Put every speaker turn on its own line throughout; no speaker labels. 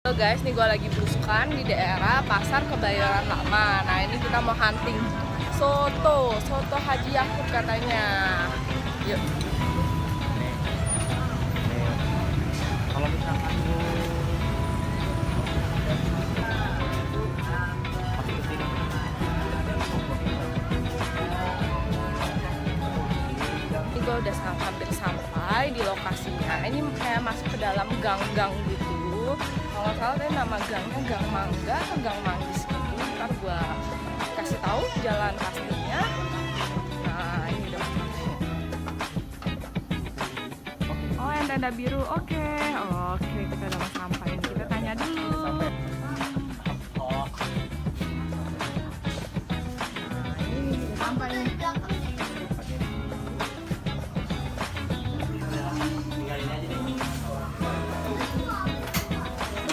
Halo guys, nih gue lagi belusukan di daerah Pasar Kebayoran Lama. Nah ini kita mau hunting soto Haji Yakub katanya. Yuk.
Kalau misalkan
Ini gue udah hampir sampai di lokasinya. Ini kayak masuk ke dalam gang-gang gitu. Kalau nggak salah tadi nama gangnya Gang Mangga atau Gang Manggis gitu. Ntar gue kasih tahu jalan pastinya. Nah ini udah sampainya. Oh yang tenda biru, oke, kita udah mau sampai. Kita tanya dulu. Ini udah sampai nih.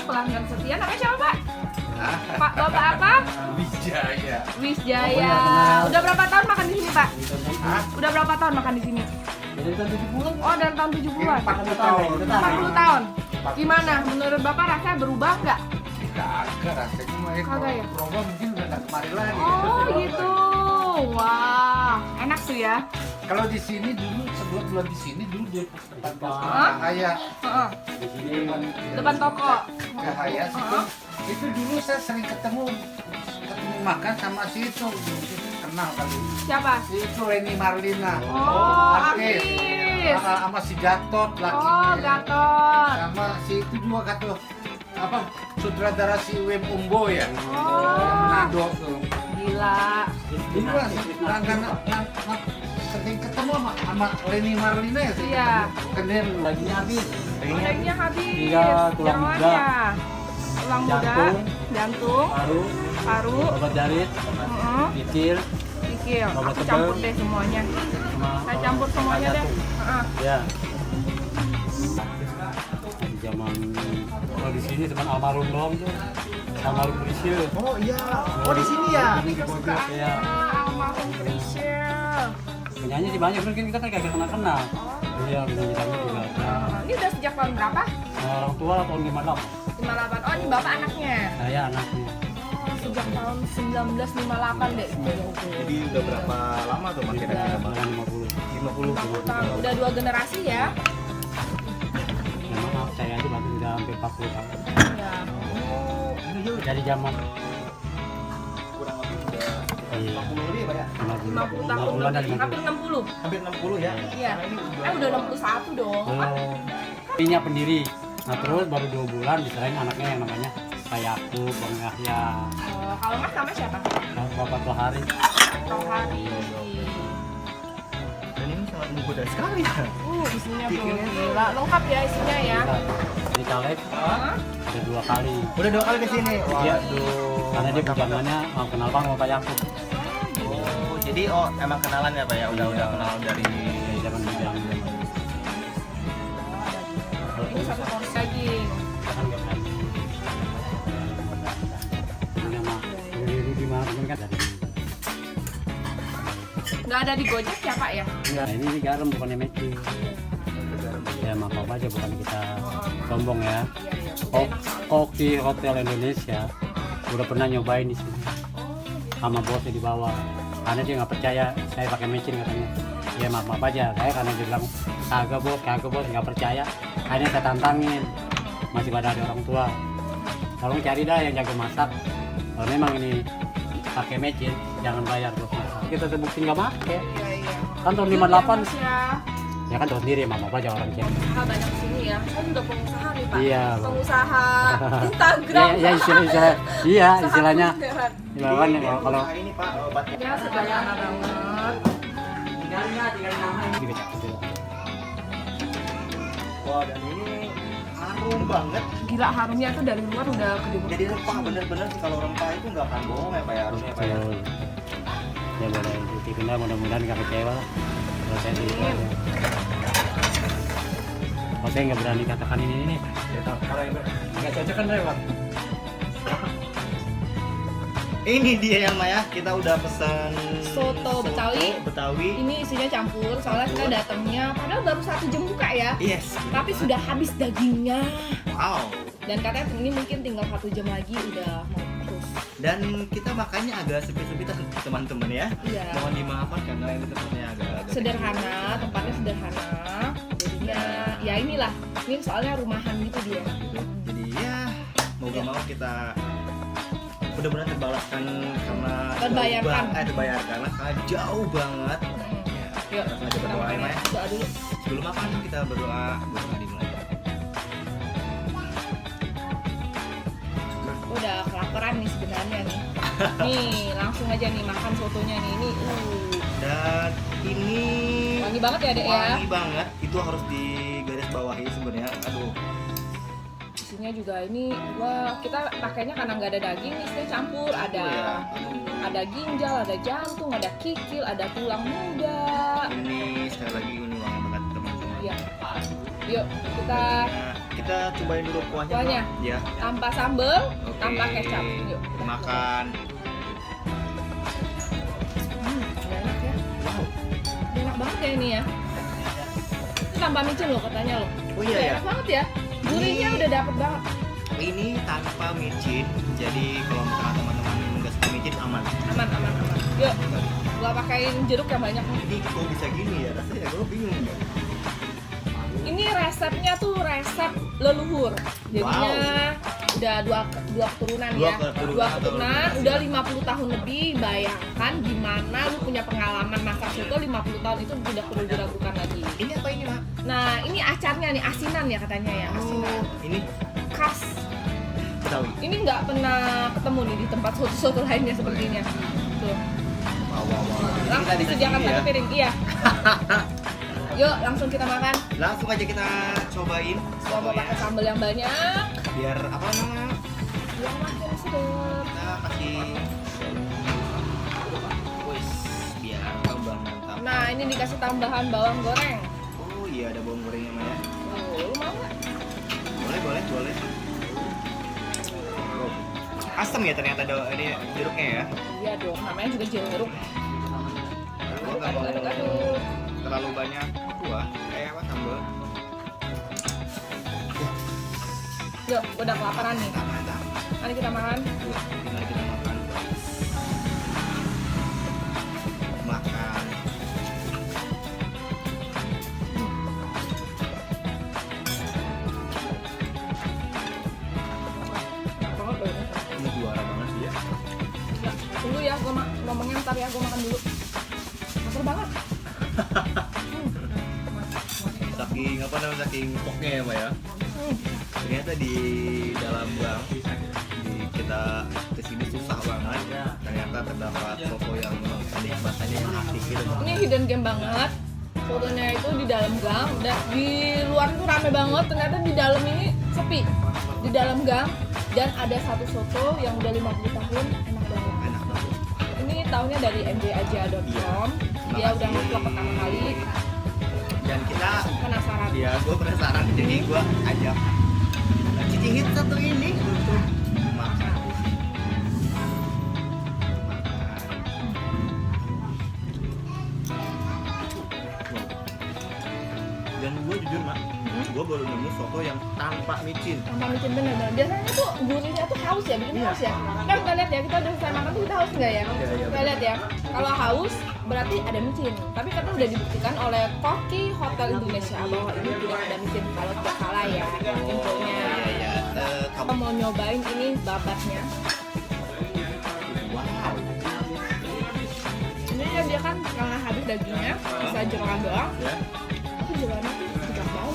Pelanggan setia namanya siapa Pak? Pak Bapak apa?
Wijaya.
Wisjaya. Udah berapa tahun makan di sini Pak? Udah berapa tahun makan di sini?
Dari tahun 70.
Oh dari tahun 70-an.
40 tahun.
40 tahun. Gimana? Menurut Bapak rasanya berubah nggak?
Kagak rasanya mah
Kagak ya?
berubah mungkin udah nggak kemari lagi.
Oh gitu. Wah, enak tuh ya.
Kalau di sini dulu sebelum bulan di sini dulu di tempat
Hah?
Cahaya.
Heeh.
Di sini
Depan toko.
Cahaya itu dulu saya sering ketemu makan sama si itu kenal kali.
Siapa?
Si itu Reni Marlina.
Oh,
Artis.
Artis.
Sama si Gatot
Oh,
lakinya.
Gatot.
Sama si itu juga Gatot. Apa sutradara si Wim Umbo ya?
Oh,
Manado tuh.
gila.
Dulu lah, sering ketemu sama Reni Marlina ya sih.
Iya.
Kemudian lagi habis.
Dagingnya habis.
Tiga tulang muda.
Jeroannya. Tulang muda, jantung, paru,
obat jarit,
heeh,
kikil,
kikil.
Obat
Aku
tebal.
campur deh semuanya.
sama
Saya campur semuanya deh. Heeh.
Ya. Zaman kalau di sini zaman almarhum doang tuh, almarhum Prisil.
Oh iya. Oh di sini ya.
Di pojok ya.
Almarhum Priscil.
Penyanyi sih banyak, mungkin kita kan kagak kenal. Iya, penyanyi kami juga.
Ini udah sejak tahun berapa?
Orang tua tahun 58.
58. Oh, ini bapak anaknya.
Saya anaknya.
Oh, sejak tahun 1958 deh.
Jadi udah berapa lama tuh mas kira-kira Bang?
Dengan 50.
50 tahun. Udah 2 generasi ya.
Ya, maaf, saya aja baru udah hampir 40 tahun.
Ya.
Dari zaman
Kurang lebih udah
iya,
50 lebih ya Pak ya?
50 tahun
50-an dan
lebih.
50.
Hampir 60.
Hampir 60 ya?
Iya. Udah 61 dong.
Istrinya pendiri. Nah terus baru 2 bulan diserahin anaknya yang namanya Pak Yakub, Bang Yahya,
Oh, kalau Mas namanya siapa?
Bapak Tohari.
Tohari.
Dan ini sangat menggoda sekali ya.
Isinya tuh gila. Lengkap ya isinya ya.
Di caleg
Hah?
ada 2 kali.
Udah 2 kali kesini?
Iya.
Waduh.
Karena dia bujangannya mau kenal Bang sama Pak Yakub.
Oh, jadi emang kenalan ya Pak ya? Udah kenal dari
Dari zaman bujang.
Ini satu porsi daging.
Kan nggak berani. Ini mah Rudi mah kan dari.
Nggak ada di Gojek ya Pak ya?
Nah ini garam bukannya matching. Ya maaf aja bukan kita sombong ya. Kok di Hotel Indonesia udah pernah nyobain di sini sama bosnya di bawah, karena dia nggak percaya saya pakai mecin katanya. Ya maaf aja saya karena dia bilang kagak bos nggak percaya, akhirnya saya tantangin, masih pada ada orang tua, tolong cari dah yang jago masak, kalau memang ini pakai mecin jangan bayar bos masak. Kita terbukti nggak pakai,
Iya.
kan tahun 58
Mas ya.
ya kan tahu sendiri maaf aja orang cewek.
Pengusaha banyak di sini ya. Saya juga pengusaha nih Pak.
Iya, Bang.
Pengusaha Instagram.
Ya iya istilahnya.
Beneran.
Ya kan kalau
ini Pak obatnya.
Ya sederhana banget.
Wah dan ini harum banget.
Gila harumnya tuh dari luar udah kedua.
Jadi rempah bener-bener sih, kalau rempah itu nggak akan bohong ya Pak ya harusnya Pak ya.
Ya boleh ditipin dah, mudah-mudahan nggak kecewa lah. Kalau saya sih kalau saya nggak berani katakan ini nih.
Kalau yang
Nggak cocok kan Bang?
ini dia yang Maya, kita udah pesan
Soto Betawi.
Betawi.
Ini isinya campur, soalnya kita datangnya padahal baru 1 jam buka ya.
Yes.
Tapi sudah habis dagingnya.
Wow.
Dan katanya ini mungkin tinggal 1 jam lagi udah mau terus.
Dan kita makannya agak sempit-sempitan teman-teman ya.
Iya.
Mohon dimaafkan karena ini tempatnya agak
Sederhana, tempatnya sederhana. Jadinya ya inilah. Ini soalnya rumahan gitu dia.
gitu. Jadi ya mau gak mau kita benar-benar terbalaskan karena
Terbayarkan.
terbayarkan lah karena jauh banget. Ya,
Yuk,
langsung aja
kita
berdoa
makan
ya.
ya. Doa dulu.
Sebelum makan kita berdoa dimulai.
Udah kelaparan nih sebenarnya nih. Nih, langsung aja nih makan sotonya nih. Ini
Dan ini
wangi banget ya, Dek ya.
wangi banget. Itu harus digaris bawahi sebenarnya. Aduh.
Isinya juga ini kita pakainya karena nggak ada daging, isinya campur. Ada ginjal, ada jantung, ada kikil, ada tulang muda.
Ini sekali lagi ini wangi banget teman-teman.
Iya. Yuk,
Kita cobain dulu kuahnya.
Kuahnya?
Bro. Ya.
tanpa sambel,
Oke.
tanpa kecap. Yuk, kita
Makan.
Udah enak ya.
Wow.
Udah enak banget ya ini ya. Ini tanpa micin loh katanya loh.
Oh iya
Udah
ya.
enak banget ya. Gurihnya udah dapet banget.
Ini tanpa micin. Jadi kalau misalnya teman-teman nggak suka micin aman.
Aman. Yuk, gua pakein jeruk yang banyak nih.
Ini kok bisa gini ya? Rasanya gue bingung ya.
Ini resepnya tuh resep leluhur. Jadinya udah dua keturunan
Dua
ya.
keturunan
Dua
atau
keturunan
lebih.
udah 50 tahun lebih. Bayangkan gimana lu punya pengalaman masak soto 50 tahun itu tidak perlu diragukan lagi.
Ini apa ini, Mak?
Nah, ini acarnya nih, asinan ya katanya ya, asinan.
Ini
Khas.
Betawi.
Ini nggak pernah ketemu nih di tempat soto-soto lainnya sepertinya. Tuh.
Wow.
Langsung disediakan
ya.
satu piring. Iya. Yuk, langsung kita makan.
Langsung aja kita cobain.
Gua mau pakai sambal yang banyak.
Biar apa namanya?
Yang makin sedap.
Kita kasih. Wis, biar tambah mantap.
Nah, ini dikasih tambahan bawang goreng.
Oh iya ada bawang gorengnya, Mak ya.
Tuh, lu mau nggak?
Boleh. Oh. Asam ya ternyata ini jeruknya ya.
Iya dong, namanya juga jeruk.
Gua nggak mau
Aduk.
terlalu banyak kuah kayak apa sambal.
Yuk, udah kelaparan nih.
Mantap.
Mari kita makan.
Tinggal kita makan. Makan.
Banget loh ini.
Ini juara banget sih ya.
Ya, tunggu ya, gua ngomongnya ntar ya, gua makan dulu. Lapar banget.
Saking apa namanya saking poknya ya, Pak ya. Ternyata di dalam gang kita kesini susah banget. Ternyata terdapat toko yang kenikmatannya asik gitu.
Ini hidden game banget. Fotonya itu di dalam gang, dan di luar itu rame banget. Ternyata di dalam ini sepi. Di dalam gang, dan ada satu soto yang udah 50 tahun, enak banget.
Enak banget.
Ini tahunnya dari mjaja.com. Dia udah nge-vlog pertama kali.
Dan kita
Penasaran.
ya gue penasaran jadi gue ajak Cici Hit satu ini untuk makan. Dan gue jujur Mak, gue baru nemu soto yang tanpa micin.
Tanpa micin bener-bener. Biasanya tuh gurihnya tuh haus ya, bikin haus ya. Kan kita lihat ya, kita udah selesai makan tuh kita haus nggak ya?
Iya,
Kita lihat ya. Kalau haus berarti ada micin. Tapi kan udah dibuktikan oleh Koki Hotel Indonesia bahwa ini tidak ada micin. Kalau tidak salah ya, infonya.
Iya.
Kita mau nyobain ini babatnya.
Wow.
Ini kan dia kan karena habis dagingnya, bisa jeroan doang.
Ya.
Tapi jeroannya tuh tidak bau.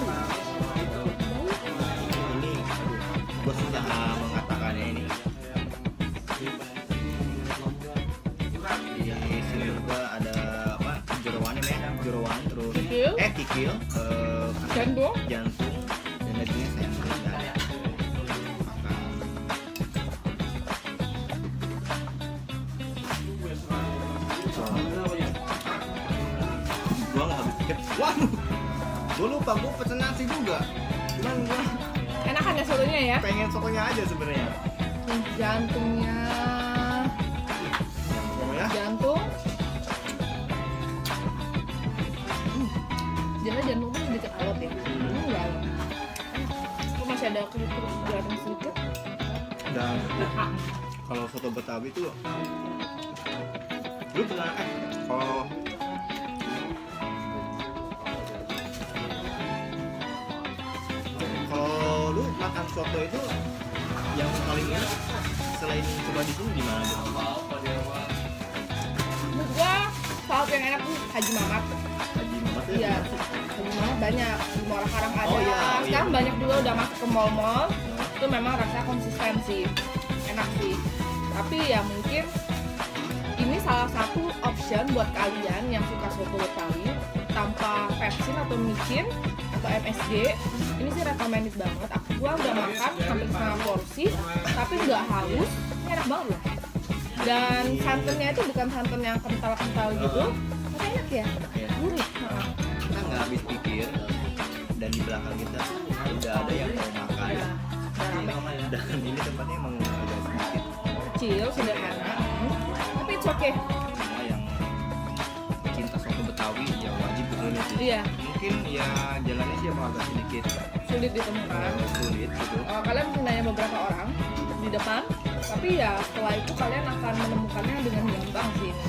Ini gue susah mengatakannya ini. Di sini juga ada apa? Jeroannya men, jeroan terus
Kikil.
kikil,
Jantung.
jantung dan dagingnya sayang banget nggak ada. Makan. Gua nggak habis pikir. Waduh, gue lupa gue pesen nasi juga. Cuman gua
Enakan ya sotonya ya.
pengen sotonya aja sebenarnya.
Nih, jantungnya.
Ya.
Jantung. Jadi jantung tuh sedikit alot ya. Ini enggak alot. Lu masuk masih ada keripik goreng sedikit.
Dan kalau soto Betawi itu lu pernah kalau lu makan soto itu yang paling enak selain coba di sini di mana tuh?
Menurut gua salah satu yang enak tuh Haji Mamat.
Haji Mamat ya?
Iya, Haji Mamat banyak di Muara Karang ada.
Oh, iya, iya.
Sekarang banyak juga udah masuk ke mall-mall. Itu memang rasanya konsisten sih, enak sih. Tapi ya mungkin ini salah satu option buat kalian yang suka soto Betawi tanpa Pepsin atau micin atau MSG. Ini sih recommended banget. Gua udah makan hampir setengah porsi, tapi nggak haus. Ini enak banget loh. Dan santannya itu bukan santan yang kental-kental gitu, tapi enak ya,
Iya.
gurih. Heeh.
Kita nggak habis pikir dan di belakang kita udah ada yang mau makan.
Ya, udah rame.
Dan ini tempatnya emang agak sedikit
Kecil, sederhana, tapi it's okay.
semua yang cinta soto Betawi yang wajib kesini sih.
Iya,
Mungkin ya jalannya sih emang agak sedikit
sulit ditemukan.
sulit gitu.
Kalian mungkin nanya beberapa orang di depan, tapi ya setelah itu kalian akan menemukannya dengan gampang sih ini.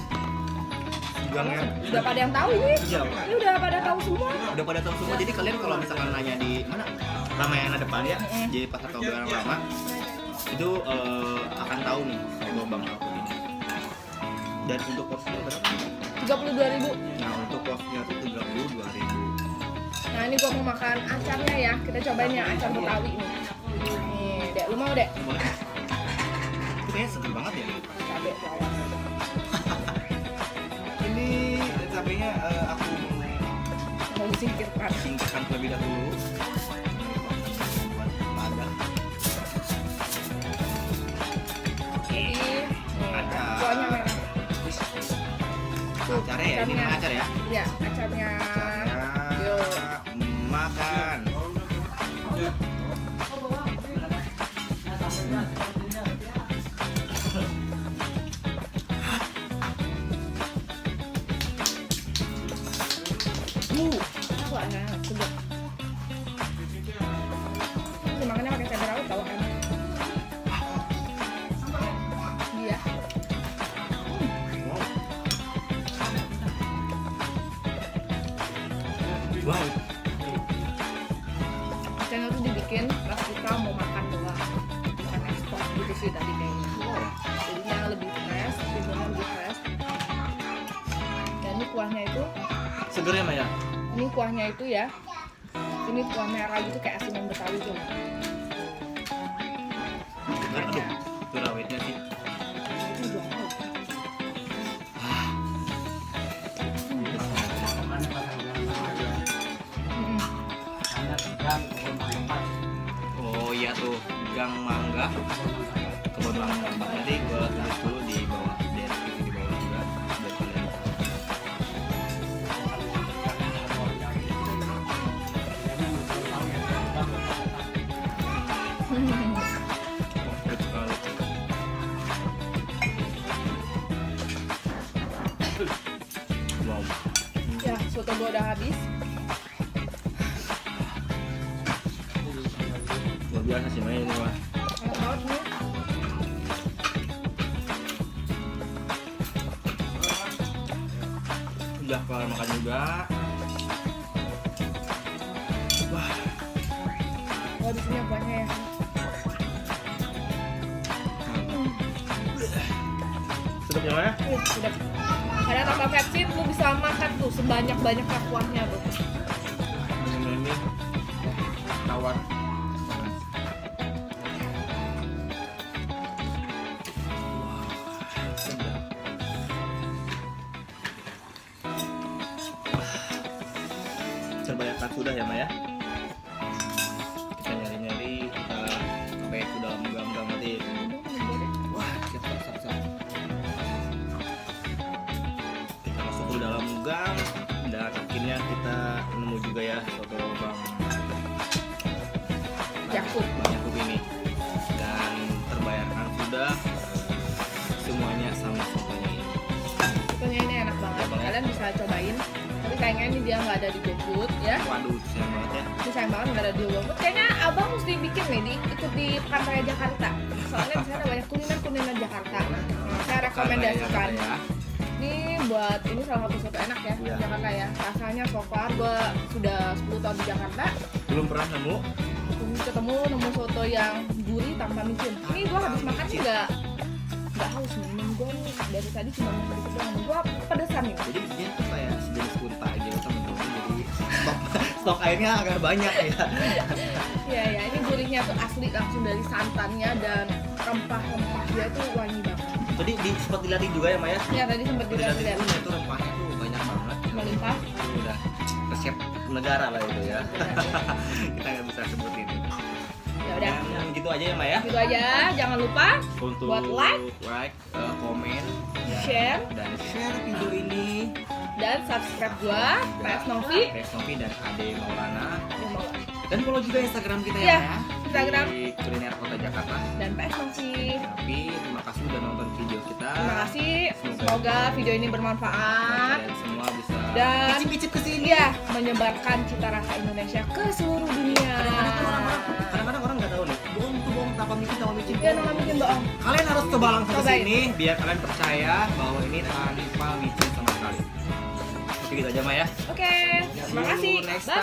Gangnya
Udah pada yang tahu ini,
iya,
ini udah pada tahu semua.
udah pada tahu semua. Jadi kalian kalau misalkan nanya di mana Ramayana depan ya, di pasar Kebayoran Lama itu akan tahu nih soto Bang Alvin ini. Dan untuk porsinya berapa?
32.000.
Nah untuk porsinya itu 32.000.
Nah ini gua mau makan acarnya ya, kita cobain ya acar Betawi nih. Nih, Dek, lu mau Dek?
Boleh? Itu kayaknya seger banget ya.
Cabe bawang.
Ini cabenya aku
Mau disingkirkan.
singkirkan terlebih dahulu. Ada.
Jadi, nih,
Acar.
kuahnya merah.
Acarnya ya, ini nama acar ya.
Iya, acarnya. Yuk.
Makan.
Wah, sedap. Dimakannya pakai cabai rawit tau enak. Iya.
Wow.
Channel tuh dibikin pas kita mau makan doang, bukan ekspor gitu sih tadi kayaknya. Jadinya lebih fresh, timbulnya lebih fresh. Dan ini kuahnya itu,
Seger ya Maya?
ini kuahnya itu ya. Ini kuah merah gitu kayak asinan Betawi tuh.
Seger, aduh. Itu rawitnya sih.
Itu juga tahu.
Oh iya tuh, gang mangga. Kebun mangga. Nanti gua tulis dulu di bawah deskripsi di bawah juga biar kalian tahu. Komplit sekali. Wow.
Ya, soto gua udah habis.
Luar biasa sih Maya ini mah.
Enak banget nih.
Udah kelar makan juga. Wah,
Oh, di sini kuahnya ya.
sedap ya Maya?
Sudah. Karena tanpa Pepsi lu bisa makan tuh sebanyak-banyaknya kuahnya tuh.
Ini tawar. Sedap. Terbayarkan sudah ya Maya? Kita nyari-nyari, kita sampai ke dalam gang-gang nanti. Wah, siap. Kita masuk ke dalam gang dan akhirnya kita nemu juga ya soto Bang
Yakub.
Bang Yakub ini. Dan terbayarkan sudah semuanya sama sotonya ini.
Sotonya ini enak banget.
Enak banget.
Kalian bisa cobain. Tapi kayaknya ini dia nggak ada di GoFood ya.
Waduh, sayang banget ya.
Ini sayang banget nggak ada di GoFood. Kayaknya abang mesti bikin nih ikut di Pekan Raya Jakarta. Soalnya di sana banyak kuliner Jakarta. Saya rekomendasikan.
Ya.
Ini buat ini salah satu soto enak ya di
Iya.
Jakarta ya. Rasanya so far gue sudah 10 tahun di Jakarta.
Belum pernah nemu.
Nemu soto yang gurih tanpa micin. Ini gue habis makan nih nggak haus nih. Minum gue nih dari tadi cuma sedikit doang. Gue pedesan nih.
Jadi dia tuh kayak sejenis kunta gitu teman-teman. Jadi stok airnya agak banyak ya.
Iya ya, ini gurihnya tuh asli langsung dari santannya dan rempah-rempah dia tuh wangi banget.
Tadi sempat dilihat juga ya Maya.
Ya tadi sempat dilihat
Itu rempahnya tuh banyak banget.
melimpah.
Itu udah resep negara lah itu ya. Kita nggak bisa sebutin.
Ya udah,
Dan gitu aja ya Maya.
gitu aja. Jangan lupa
Untuk
buat like,
komen,
share,
dan share video ini.
dan subscribe gua, PS Novi.
PS Novi dan Ade Maulana.
Ya, mau.
Dan follow juga Instagram kita
Iya,
ya.
Instagram.
Di Kuliner Kota Jakarta.
Dan PS Novi.
Tapi terima kasih udah nonton video kita.
Terima kasih. Semoga video ini bermanfaat
Kalian semua bisa
dan
icip-icip kesini.
ya menyebarkan cita rasa Indonesia ke seluruh dunia.
Kadang-kadang orang nggak tahu nih. Bohong tuh bohong, tanpa micin, tanpa micin.
Ya, nama bikin bohong.
Kalian harus coba langsung ke
Cobain.
sini biar kalian percaya bahwa ini tanpa micin sama sekali. Oke gitu aja Maya.
Oke, terima kasih.
next
Bye.